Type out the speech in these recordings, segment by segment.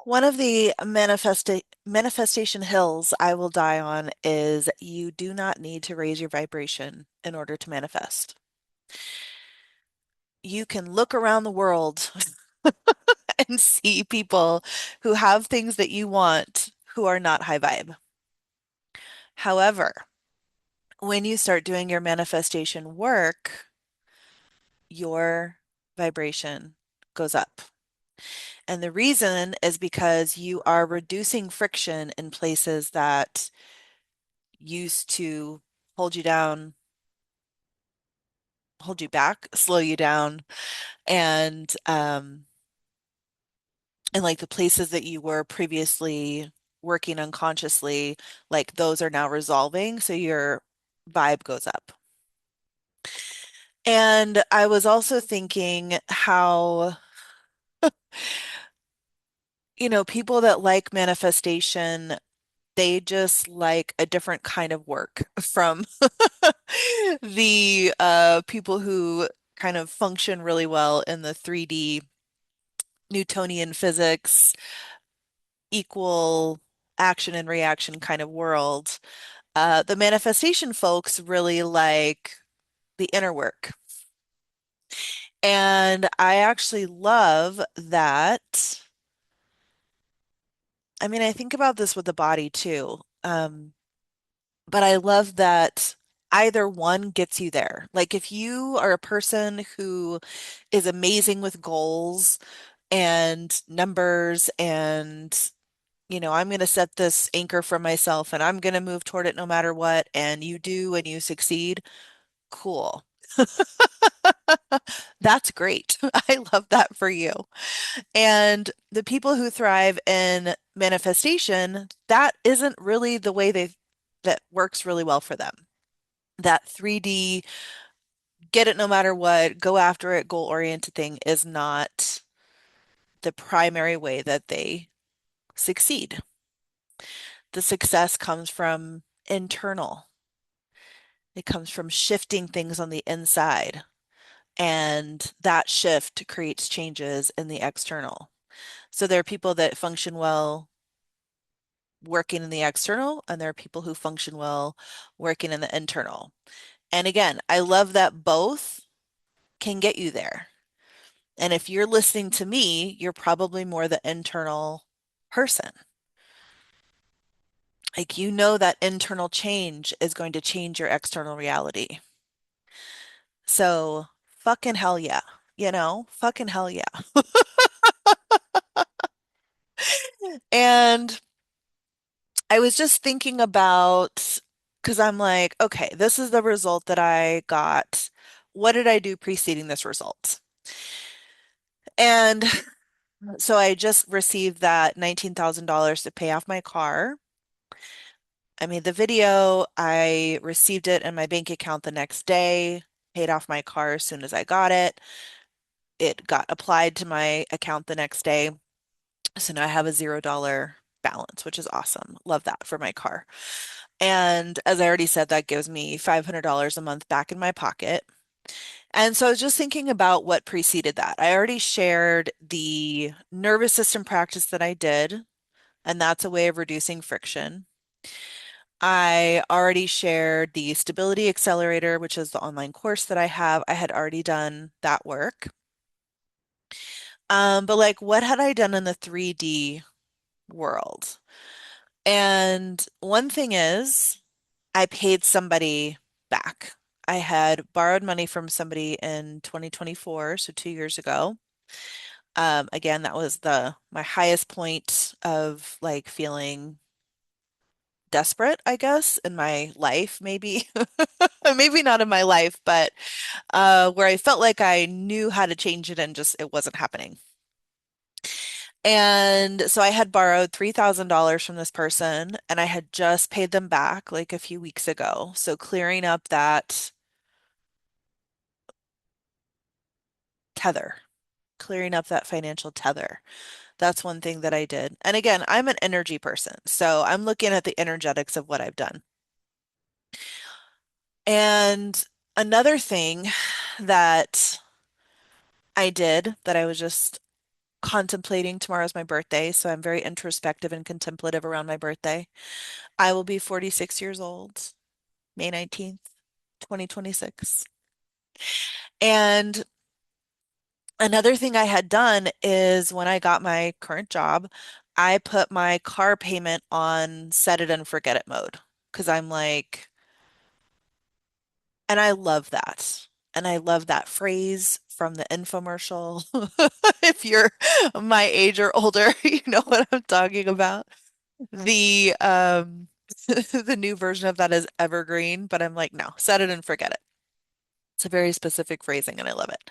One of the manifestation hills I will die on is you do not need to raise your vibration in order to manifest. You can look around the world and see people who have things that you want who are not high vibe. However, when you start doing your manifestation work, your vibration goes up. And the reason is because you are reducing friction in places that used to hold you down, hold you back, slow you down, and like the places that you were previously working unconsciously, like those are now resolving, so your vibe goes up. And I was also thinking how, people that like manifestation, they just like a different kind of work from the people who kind of function really well in the 3D Newtonian physics, equal action and reaction kind of world. The manifestation folks really like the inner work. And I actually love that. I mean, I think about this with the body too. But I love that either one gets you there. Like if you are a person who is amazing with goals and numbers and I'm going to set this anchor for myself and I'm going to move toward it no matter what, and you do and you succeed, cool. That's great. I love that for you. And the people who thrive in manifestation, that isn't really the way that works really well for them. That 3D, get it no matter what, go after it, goal-oriented thing is not the primary way that they succeed. The success comes from internal. It comes from shifting things on the inside. And that shift creates changes in the external. So there are people that function well working in the external, and there are people who function well working in the internal. And again, I love that both can get you there. And if you're listening to me, you're probably more the internal person. Like, that internal change is going to change your external reality. So, fucking hell yeah. Fucking hell yeah. And I was just thinking about, because I'm like, okay, this is the result that I got. What did I do preceding this result? And so I just received that $19,000 to pay off my car. I made the video, I received it in my bank account the next day, paid off my car as soon as I got it. It got applied to my account the next day. So now I have a $0 balance, which is awesome. Love that for my car. And as I already said, that gives me $500 a month back in my pocket. And so I was just thinking about what preceded that. I already shared the nervous system practice that I did, and that's a way of reducing friction. I already shared the Stability Accelerator, which is the online course that I have. I had already done that work. But like, what had I done in the 3D world? And one thing is, I paid somebody back. I had borrowed money from somebody in 2024, so 2 years ago. Again, that was the my highest point of like feeling desperate, I guess, in my life, maybe. Maybe not in my life, but where I felt like I knew how to change it and just it wasn't happening. And so I had borrowed $3,000 from this person and I had just paid them back like a few weeks ago. So clearing up that tether, clearing up that financial tether. That's one thing that I did. And again, I'm an energy person, so I'm looking at the energetics of what I've done. And another thing that I did that I was just contemplating. Tomorrow's my birthday, so I'm very introspective and contemplative around my birthday. I will be 46 years old, May 19th, 2026. And another thing I had done is when I got my current job, I put my car payment on set it and forget it mode because I'm like, and I love that. And I love that phrase from the infomercial. If you're my age or older, you know what I'm talking about. The the new version of that is evergreen, but I'm like, no, set it and forget it. It's a very specific phrasing and I love it.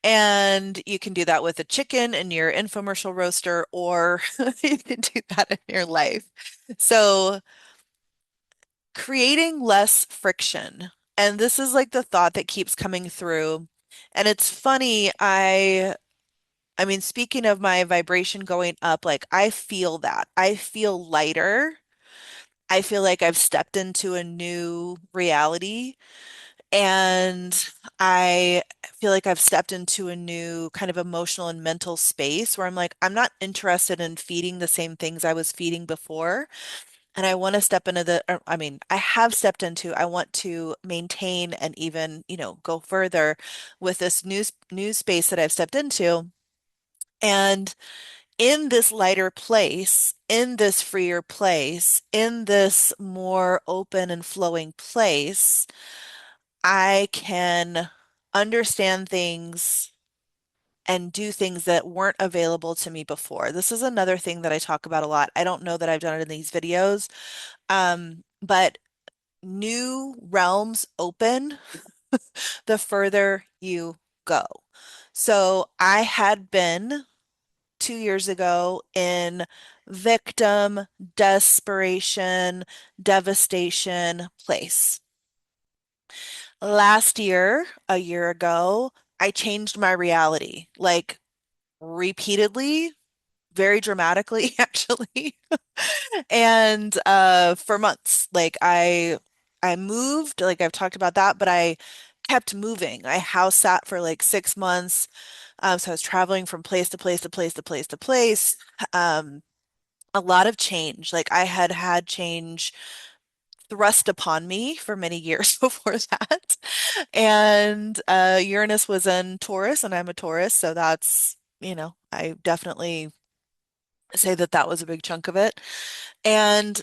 And you can do that with a chicken in your infomercial roaster, or you can do that in your life. So creating less friction. And this is like the thought that keeps coming through. And it's funny, I mean, speaking of my vibration going up, like I feel that. I feel lighter. I feel like I've stepped into a new reality. And I feel like I've stepped into a new kind of emotional and mental space where I'm like, I'm not interested in feeding the same things I was feeding before. And I want to step into I mean, I have stepped into, I want to maintain and even, go further with this new space that I've stepped into. And in this lighter place, in this freer place, in this more open and flowing place, I can understand things and do things that weren't available to me before. This is another thing that I talk about a lot. I don't know that I've done it in these videos, but new realms open the further you go. So I had been 2 years ago in victim, desperation, devastation place. Last year, a year ago, I changed my reality, like repeatedly, very dramatically, actually. And for months, like I moved, like I've talked about that, but I kept moving. I house sat for like 6 months. So I was traveling from place to place to place to place to place. Um, a lot of change. Like I had had change thrust upon me for many years before that. And Uranus was in Taurus, and I'm a Taurus, so that's, I definitely say that that was a big chunk of it. And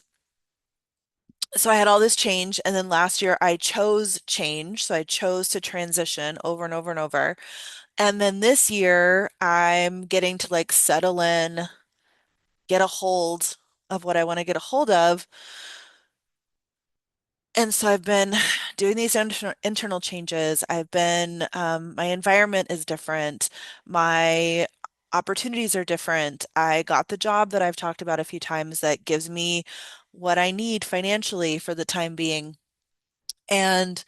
so I had all this change, and then last year I chose change. So I chose to transition over and over and over. And then this year I'm getting to like settle in, get a hold of what I want to get a hold of. And so I've been doing these internal changes. My environment is different. My opportunities are different. I got the job that I've talked about a few times that gives me what I need financially for the time being. And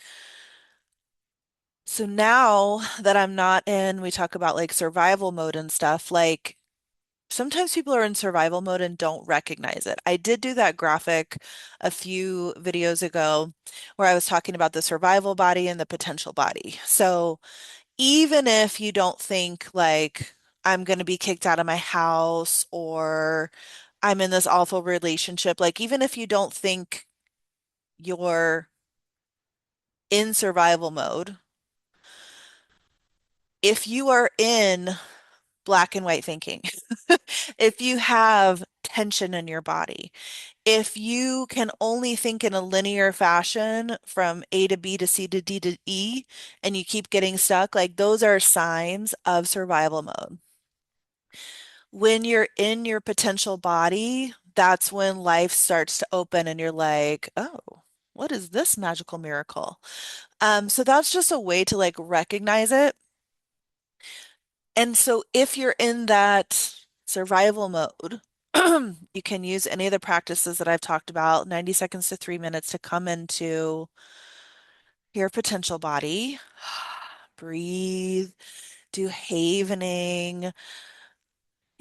so now that I'm not in, we talk about like survival mode and stuff, like sometimes people are in survival mode and don't recognize it. I did do that graphic a few videos ago where I was talking about the survival body and the potential body. So even if you don't think like I'm going to be kicked out of my house or I'm in this awful relationship, like even if you don't think you're in survival mode, if you are in black and white thinking, if you have tension in your body, if you can only think in a linear fashion from A to B to C to D to E, and you keep getting stuck, like those are signs of survival mode. When you're in your potential body, that's when life starts to open and you're like, oh, what is this magical miracle? So that's just a way to like recognize it. And so if you're in that survival mode, you can use any of the practices that I've talked about, 90 seconds to 3 minutes to come into your potential body. Breathe, do havening,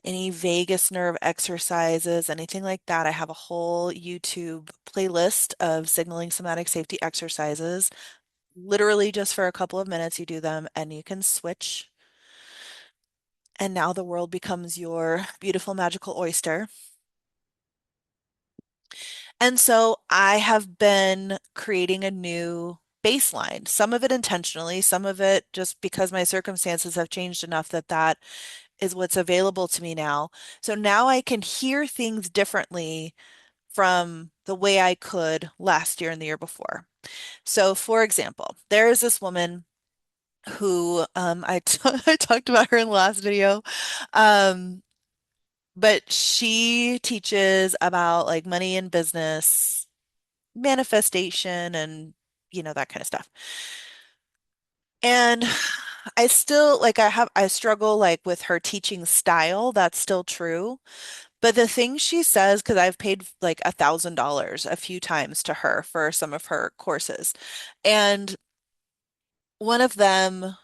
any vagus nerve exercises, anything like that. I have a whole YouTube playlist of signaling somatic safety exercises. Literally just for a couple of minutes, you do them and you can switch and now the world becomes your beautiful magical oyster. And so I have been creating a new baseline, some of it intentionally, some of it just because my circumstances have changed enough that that is what's available to me now. So now I can hear things differently from the way I could last year and the year before. So, for example, there is this woman who I talked about her in the last video. Um, but she teaches about like money and business, manifestation, and that kind of stuff. And I still like I struggle like with her teaching style. That's still true. But the thing she says, because I've paid like $1,000 a few times to her for some of her courses, and one of them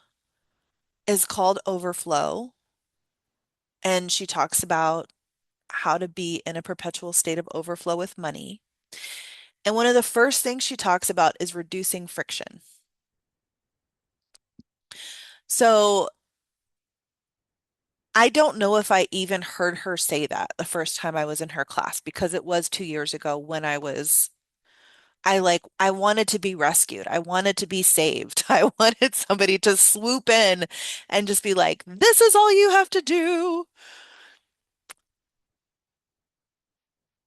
is called Overflow, and she talks about how to be in a perpetual state of overflow with money. And one of the first things she talks about is reducing friction. So I don't know if I even heard her say that the first time I was in her class because it was 2 years ago when I wanted to be rescued. I wanted to be saved. I wanted somebody to swoop in and just be like, this is all you have to do.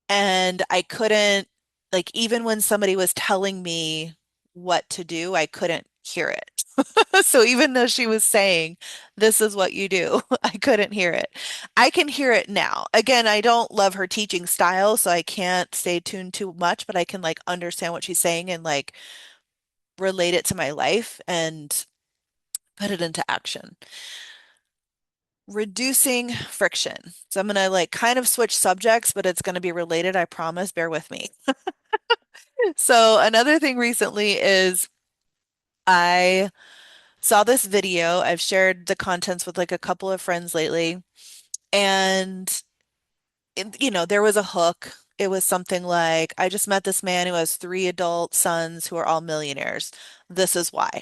And I couldn't, like, even when somebody was telling me what to do, I couldn't hear it. So even though she was saying, this is what you do, I couldn't hear it. I can hear it now. Again, I don't love her teaching style, so I can't stay tuned too much, but I can like understand what she's saying and like relate it to my life and put it into action. Reducing friction. So I'm gonna like kind of switch subjects, but it's gonna be related, I promise. Bear with me. So another thing recently is I saw this video. I've shared the contents with like a couple of friends lately, and there was a hook. It was something like, I just met this man who has three adult sons who are all millionaires. This is why.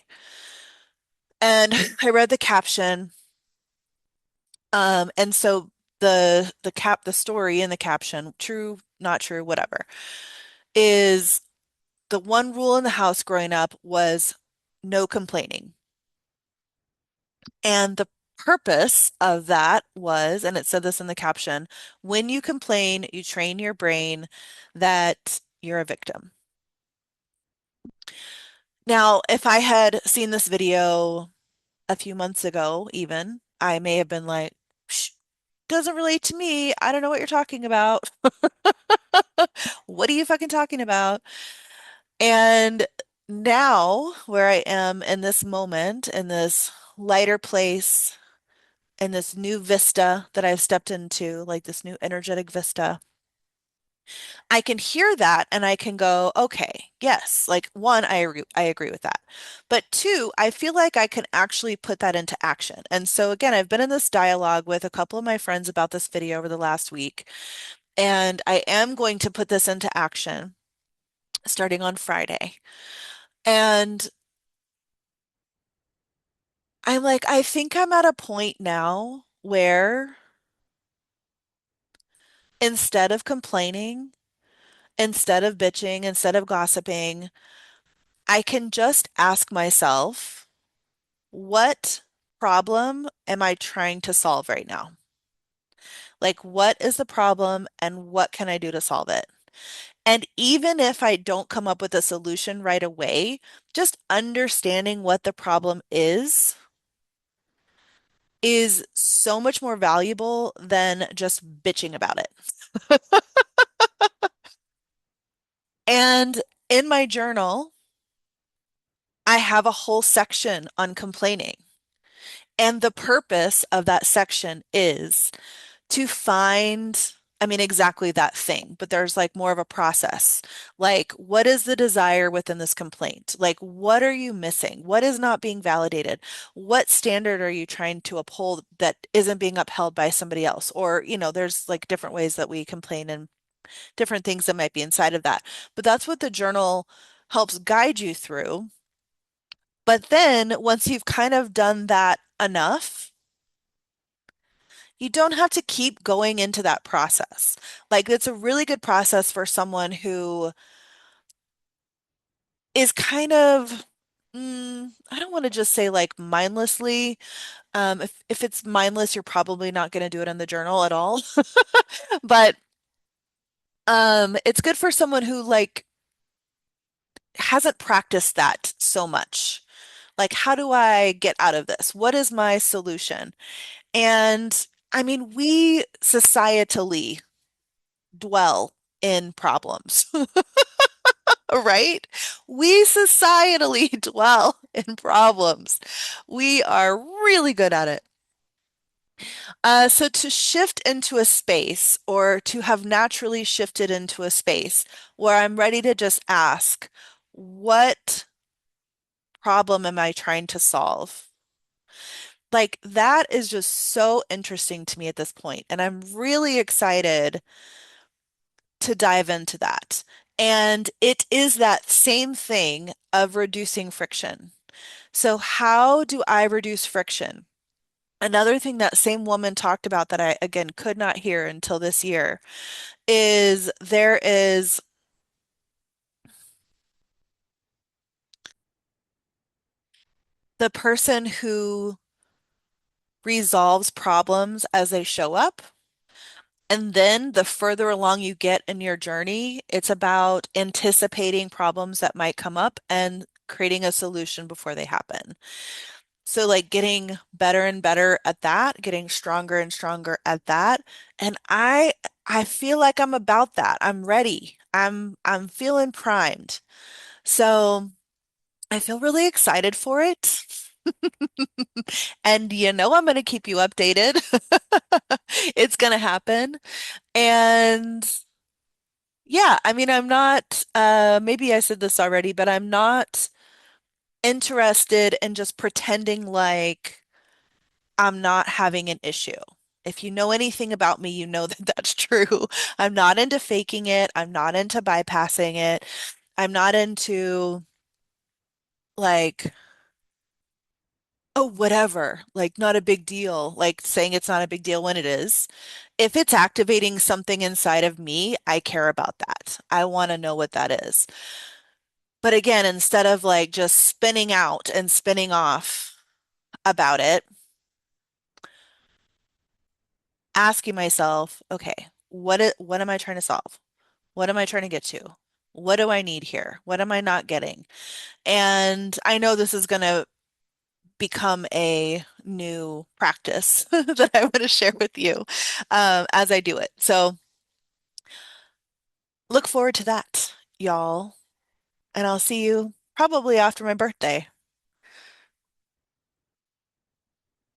And I read the caption, and so the story in the caption, true, not true, whatever, is the one rule in the house growing up was no complaining. And the purpose of that was, and it said this in the caption, when you complain, you train your brain that you're a victim. Now, if I had seen this video a few months ago, even, I may have been like, Psh, doesn't relate to me. I don't know what you're talking about. What are you fucking talking about? And now, where I am in this moment, in this lighter place, in this new vista that I've stepped into, like this new energetic vista, I can hear that and I can go, okay, yes, like one, I agree with that. But two, I feel like I can actually put that into action. And so again, I've been in this dialogue with a couple of my friends about this video over the last week, and I am going to put this into action starting on Friday. And I'm like, I think I'm at a point now where instead of complaining, instead of bitching, instead of gossiping, I can just ask myself, what problem am I trying to solve right now? Like, what is the problem and what can I do to solve it? And even if I don't come up with a solution right away, just understanding what the problem is so much more valuable than just bitching about it. And in my journal, I have a whole section on complaining. And the purpose of that section is to find, I mean, exactly that thing, but there's like more of a process. Like, what is the desire within this complaint? Like, what are you missing? What is not being validated? What standard are you trying to uphold that isn't being upheld by somebody else? Or, there's like different ways that we complain and different things that might be inside of that. But that's what the journal helps guide you through. But then once you've kind of done that enough, You don't have to keep going into that process. Like it's a really good process for someone who is kind of, I don't want to just say like mindlessly. If it's mindless, you're probably not going to do it in the journal at all. But it's good for someone who like hasn't practiced that so much. Like, how do I get out of this? What is my solution? And I mean, we societally dwell in problems, right? We societally dwell in problems. We are really good at it. So to shift into a space or to have naturally shifted into a space where I'm ready to just ask, what problem am I trying to solve? Like that is just so interesting to me at this point, and I'm really excited to dive into that. And it is that same thing of reducing friction. So how do I reduce friction? Another thing that same woman talked about that I again could not hear until this year is there is the person who resolves problems as they show up. And then the further along you get in your journey, it's about anticipating problems that might come up and creating a solution before they happen. So like getting better and better at that, getting stronger and stronger at that. And I feel like I'm about that. I'm ready. I'm feeling primed. So I feel really excited for it. And I'm going to keep you updated. It's going to happen. And yeah, I mean, I'm not, maybe I said this already, but I'm not interested in just pretending like I'm not having an issue. If you know anything about me, you know that that's true. I'm not into faking it. I'm not into bypassing it. I'm not into like, oh, whatever, like not a big deal, like saying it's not a big deal when it is. If it's activating something inside of me, I care about that. I want to know what that is. But again, instead of like just spinning out and spinning off about it, asking myself, okay, what am I trying to solve? What am I trying to get to? What do I need here? What am I not getting? And I know this is going to become a new practice that I want to share with you as I do it. So look forward to that, y'all. And I'll see you probably after my birthday.